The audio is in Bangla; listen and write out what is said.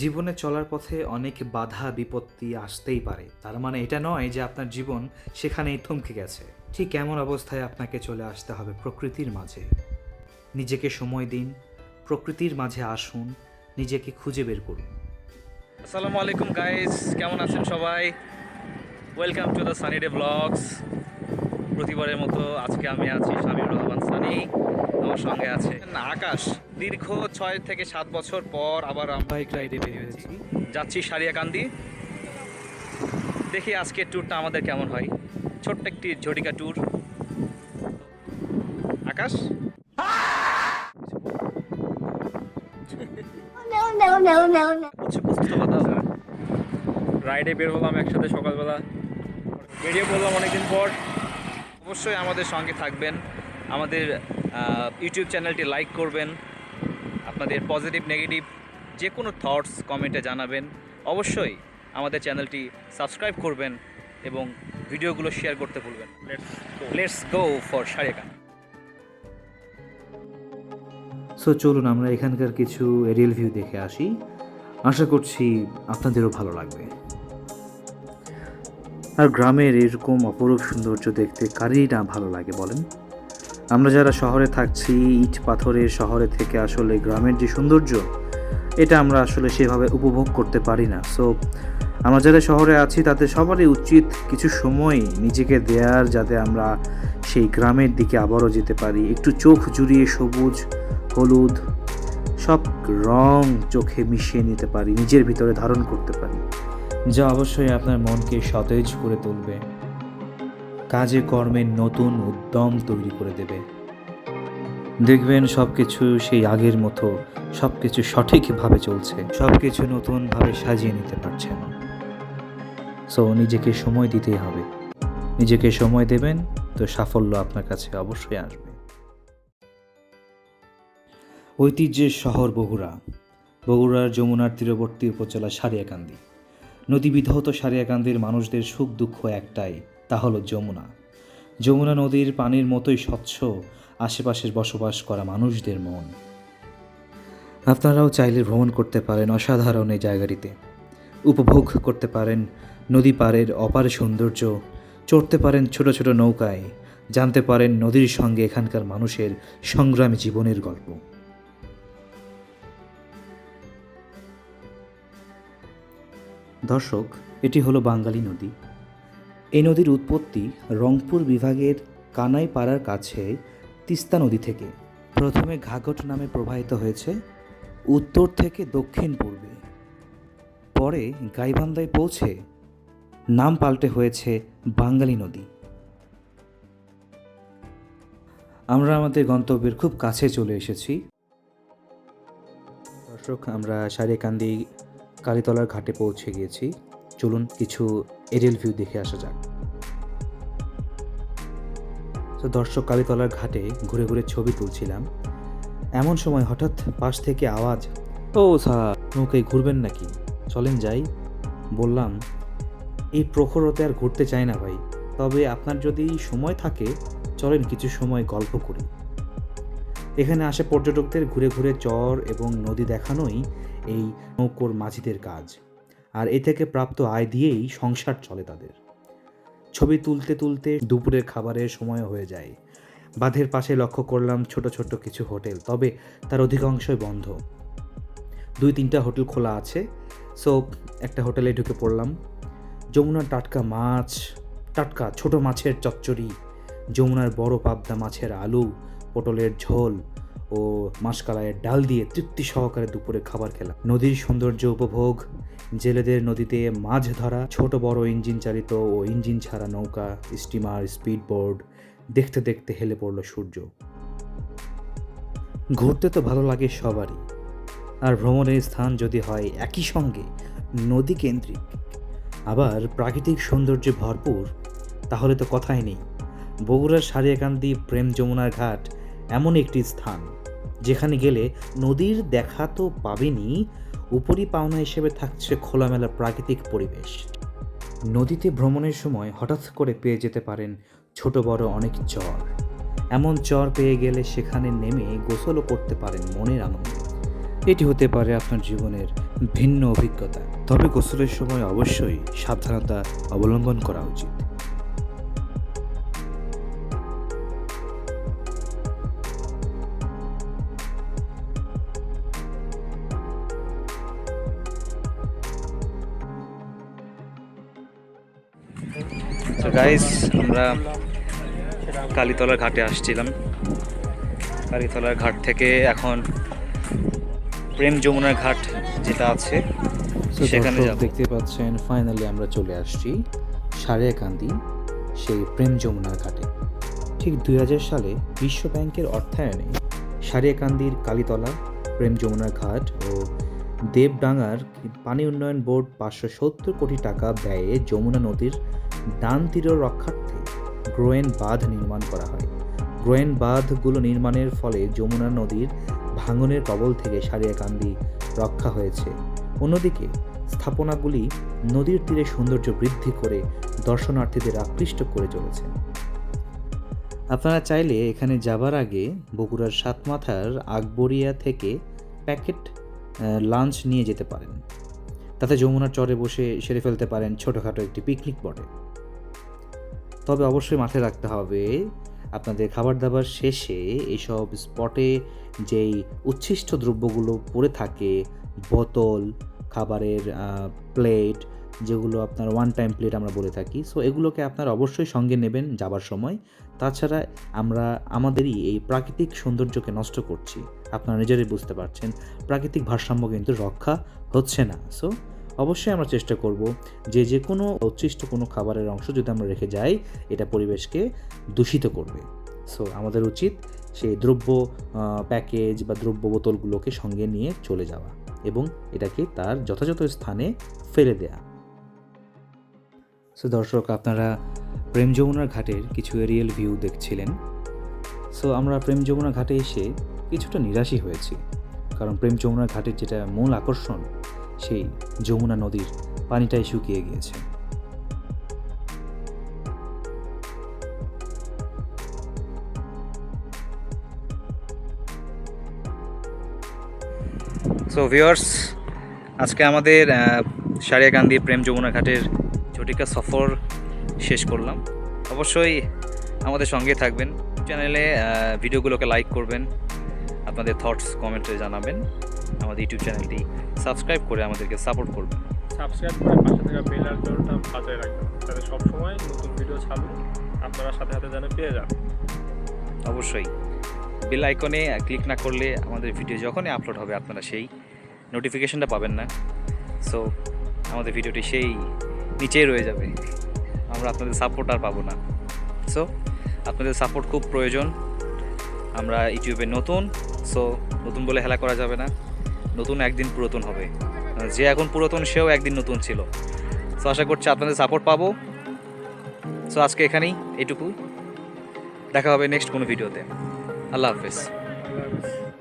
জীবনে চলার পথে অনেক বাধা বিপত্তি আসতেই পারে, তার মানে এটা নয় যে আপনার জীবন সেখানেই থমকে গেছে। ঠিক এমন অবস্থায় আপনাকে চলে আসতে হবে প্রকৃতির মাঝে। নিজেকে সময় দিন, প্রকৃতির মাঝে আসুন, নিজেকে খুঁজে বের করুন। আসসালামু আলাইকুম গাইস, কেমন আছেন সবাই? Welcome to the Sunny Day Blogs. প্রতিবারের মতো আজকে আমি আছি শামীর রহমান সানি, আমার সঙ্গে আছে আকাশ। দীর্ঘ 6 থেকে 7 বছর পর আবার আমরা বাইক রাইডে বের হয়েছি। যাচ্ছি সারিয়াকান্দি। দেখি আজকের ট্যুরটা আমাদের কেমন হয়। ছোট্ট একটি ঝটিকা ট্যুর। আকাশ, কিছু বুঝতে পারছো? রাইডে বের হলাম একসাথে সকালবেলা, বেরিয়ে পড়লাম অনেকদিন পর। অবশ্যই আমাদের সঙ্গে থাকবেন, আমাদের ইউটিউব চ্যানেলটি লাইক করবেন, আপনাদের পজিটিভ নেগেটিভ যে কোনো থটস কমেন্টে জানাবেন। অবশ্যই আমাদের চ্যানেলটি সাবস্ক্রাইব করবেন এবং ভিডিওগুলো শেয়ার করতে ভুলবেন। Let's go for Sariakandi. So চলুন আমরা এখানকার কিছু এরিয়াল ভিউ দেখে আসি। আশা করছি আপনাদেরও ভালো লাগবে। আর গ্রামের এরকম অপরূপ সৌন্দর্য দেখতে কারই না ভালো লাগে বলেন? আমরা যারা শহরে থাকছি, ইট পাথরের শহরে থেকে আসলে গ্রামের যে সৌন্দর্য, এটা আমরা আসলে সেভাবে উপভোগ করতে পারি না। সো আমরা যারা শহরে আছি তাদের সবারই উচিত কিছু সময় নিজেকে দেয়ার, যাতে আমরা সেই গ্রামের দিকে আবারও যেতে পারি। একটু চোখ জুড়িয়ে সবুজ হলুদ সব রং চোখে মিশিয়ে নিতে পারি, নিজের ভিতরে ধারণ করতে পারি, যা অবশ্যই আপনার মনকে সতেজ করে তুলবে, কাজে কর্মে নতুন উদ্যম তৈরি করে দেবে। দেখবেন সব কিছু সেই আগের মতো, সব কিছু সঠিকভাবে চলছে, সব কিছু নতুনভাবে সাজিয়ে নিতে পারছেন। সো নিজেকে সময় দিতেই হবে। নিজেকে সময় দেবেন তো সাফল্য আপনার কাছে অবশ্যই আসবে। ঐতিহ্যের শহর বগুড়া। বগুড়ার যমুনার তীরবর্তী উপজেলা সারিয়াকান্দি। নদী বিধৌত সারিয়াকান্দির মানুষদের সুখ দুঃখ একটাই, তা হলো যমুনা। যমুনা নদীর পানির মতোই স্বচ্ছ আশেপাশের বসবাস করা মানুষদের মন। আপনারাও চাইলে ভ্রমণ করতে পারেন অসাধারণ এই জায়গাটিতে, উপভোগ করতে পারেন নদী পাড়ের অপার সৌন্দর্য, চড়তে পারেন ছোট ছোট নৌকায়, জানতে পারেন নদীর সঙ্গে এখানকার মানুষের সংগ্রামী জীবনের গল্প। দর্শক, এটি হলো বাঙালি নদী। এই নদীর উৎপত্তি রংপুর বিভাগের কানাইপাড়ার কাছে তিস্তা নদী থেকে। প্রথমে ঘাঘট নামে প্রবাহিত হয়েছে উত্তর থেকে দক্ষিণ পূর্বে, পরে গাইবান্ধায় পৌঁছে নাম পাল্টে হয়েছে বাঙালি নদী। আমরা আমাদের গন্তব্যের খুব কাছে চলে এসেছি। দর্শক, আমরা সারিয়াকান্দি কালীতলার ঘাটে পৌঁছে গিয়েছি। চলুন কিছু এরিয়াল ভিউ দেখে আসা যাক। তো দর্শক, কালীতলার ঘাটে ঘুরে ঘুরে ছবি তুলছিলাম, এমন সময় হঠাৎ পাশ থেকে আওয়াজ, ও স্যার, নৌকায় ঘুরবেন নাকি? চলেন যাই। বললাম, এই প্রখরতে আর ঘুরতে চাই না ভাই, তবে আপনার যদি সময় থাকে চলেন কিছু সময় গল্প করি। এখানে আসে পর্যটকদের ঘুরে ঘুরে চর এবং নদী দেখানোই এই নৌকোর মাঝিদের কাজ, আর এ থেকে প্রাপ্ত আয় দিয়েই সংসার চলে তাদের। ছবি তুলতে তুলতে দুপুরের খাবারের সময় হয়ে যায়। বাঁধের পাশে লক্ষ্য করলাম ছোট ছোট কিছু হোটেল, তবে তার অধিকাংশই বন্ধ। 2-3টা হোটেল খোলা আছে। সো একটা হোটেলে ঢুকে পড়লাম। যমুনার টাটকা মাছ, টাটকা ছোট মাছের চচ্চড়ি, যমুনার বড় পাবদা মাছের আলু, পটলের ঝোল ও মাসকালাইয়ের ডাল দিয়ে তৃপ্তি সহকারে দুপুরে খাবার খেলাম। নদীর সৌন্দর্য উপভোগ, জেলেদের নদীতে মাছ ধরা, ছোট বড় ইঞ্জিন চালিত ও ইঞ্জিন ছাড়া নৌকা, স্টিমার, স্পিডবোর্ড দেখতে দেখতে হেলে পড়ল সূর্য। ঘুরতে তো ভালো লাগে সবারই, আর ভ্রমণের স্থান যদি হয় একই সঙ্গে নদী কেন্দ্রিক আবার প্রাকৃতিক সৌন্দর্যে ভরপুর, তাহলে তো কথাই নেই। বগুড়ার সারিয়াকান্দি প্রেম যমুনার ঘাট এমন একটি স্থান যেখানে গেলে নদীর দেখা তো পাবেনই, উপরি পাওনা হিসেবে থাকছে খোলামেলা প্রাকৃতিক পরিবেশ। নদীতে ভ্রমণের সময় হঠাৎ করে পেয়ে যেতে পারেন ছোট বড় অনেক চর। এমন চর পেয়ে গেলে সেখানে নেমে গোসলও করতে পারেন মনের আনন্দে। এটি হতে পারে আপনার জীবনের ভিন্ন অভিজ্ঞতা। তবে গোসলের সময় অবশ্যই সাবধানতা অবলম্বন করা উচিত। তো গাইস, আমরা কালীতলার ঘাটে আসছিলাম। কালীতলার ঘাট থেকে এখন প্রেম যমুনার ঘাট যেটা আছে তো সেখানে দর্শক যাব। দেখতে পাচ্ছেন, ফাইনালি আমরা চলে আসছি সারিয়াকান্দি সেই প্রেম যমুনার ঘাটে। ঠিক 2000 সালে বিশ্ব ব্যাংকের অর্থায়নে সারিয়াকান্দির কালীতলা, প্রেম যমুনার ঘাট ও দেবডাঙ্গার পানি উন্নয়ন বোর্ড 570 কোটি টাকা ব্যয়ে যমুনা নদীর ডান তীর রক্ষার্থে গ্রোয়েন বাঁধ নির্মাণ করা হয়। গ্রোয়েন বাঁধগুলো নির্মাণের ফলে যমুনা নদীর ভাঙনের কবল থেকে সারিয়াকান্দি রক্ষা হয়েছে। অন্যদিকে স্থাপনাগুলি নদীর তীরে সৌন্দর্য বৃদ্ধি করে দর্শনার্থীদের আকৃষ্ট করে চলেছে। আপনারা চাইলে এখানে যাবার আগে বগুড়ার সাতমাথার আকবরিয়া থেকে প্যাকেট লাঞ্চ নিয়ে যেতে পারেন। তাতে যমুনার চরে বসে সেরে ফেলতে পারেন ছোটোখাটো একটি পিকনিক বটে। তবে অবশ্যই মাথায় রাখতে হবে, আপনাদের খাবার দাবার শেষে এইসব স্পটে যেই উচ্ছিষ্ট দ্রব্যগুলো পড়ে থাকে, বোতল, খাবারের প্লেট, যেগুলো আপনার ওয়ান টাইম প্লেট আমরা বলে থাকি, সো এগুলোকে আপনারা অবশ্যই সঙ্গে নেবেন যাবার সময়। তাছাড়া আমরা আমাদেরই এই প্রাকৃতিক সৌন্দর্যকে নষ্ট করছি। আপনারা নিজেরাই বুঝতে পারছেন, প্রাকৃতিক ভারসাম্য কিন্তু রক্ষা হচ্ছে না। সো অবশ্যই আমরা চেষ্টা করব যে কোনো উচ্ছিষ্ট কোনো খাবারের অংশ যদি আমরা রেখে যাই, এটা পরিবেশকে দূষিত করবে। সো আমাদের উচিত সেই দ্রব্য প্যাকেজ বা দ্রব্য বোতলগুলোকে সঙ্গে নিয়ে চলে যাওয়া এবং এটাকে তার যথাযথ স্থানে ফেলে দেয়া। সো দর্শক, আপনারা প্রেম যমুনার ঘাটের কিছু এরিয়াল ভিউ দেখছিলেন। সো আমরা প্রেম যমুনার ঘাটে এসে কিছুটা নিরাশই হয়েছি, কারণ প্রেম যমুনার ঘাটের যেটা মূল আকর্ষণ, সেই যমুনা নদীর পানিটাই শুকিয়ে গিয়েছে। সো ভিউয়ার্স, আজকে আমাদের সারিয়াকান্দি প্রেম যমুনা ঘাটের ঝটিকা সফর শেষ করলাম। অবশ্যই আমাদের সঙ্গে থাকবেন, চ্যানেলে ভিডিওগুলোকে লাইক করবেন, আপনাদের থটস কমেন্টে জানাবেন, আমাদের ইউটিউব চ্যানেলটি সাবস্ক্রাইব করে আমাদেরকে সাপোর্ট করবেন। সাবস্ক্রাইব করে পাশে থাকা বেল আইকনটা বাজায় রাখবেন, যাতে সবসময় নতুন ভিডিও ছাড়লে আপনারা সাথে সাথে যেন পেয়ে যান। অবশ্যই বেল আইকনে ক্লিক না করলে আমাদের ভিডিও যখনই আপলোড হবে আপনারা সেই নোটিফিকেশনটা পাবেন না। সো আমাদের ভিডিওটি সেই নিচেই রয়ে যাবে, আমরা আপনাদের সাপোর্ট আর পাবো না। সো আপনাদের সাপোর্ট খুব প্রয়োজন। আমরা ইউটিউবে নতুন, সো নতুন বলে হেলা করা যাবে না, নতুন একদিন পুরাতন হবে। যে এখন পুরাতন সেও একদিন নতুন ছিল। সো আশা করছি আপনাদের সাপোর্ট পাবো। সো আজকে এখানেই এইটুকুই, দেখা হবে নেক্সট কোনো ভিডিওতে। আল্লাহ হাফেজ। আল্লাহ হাফেজ।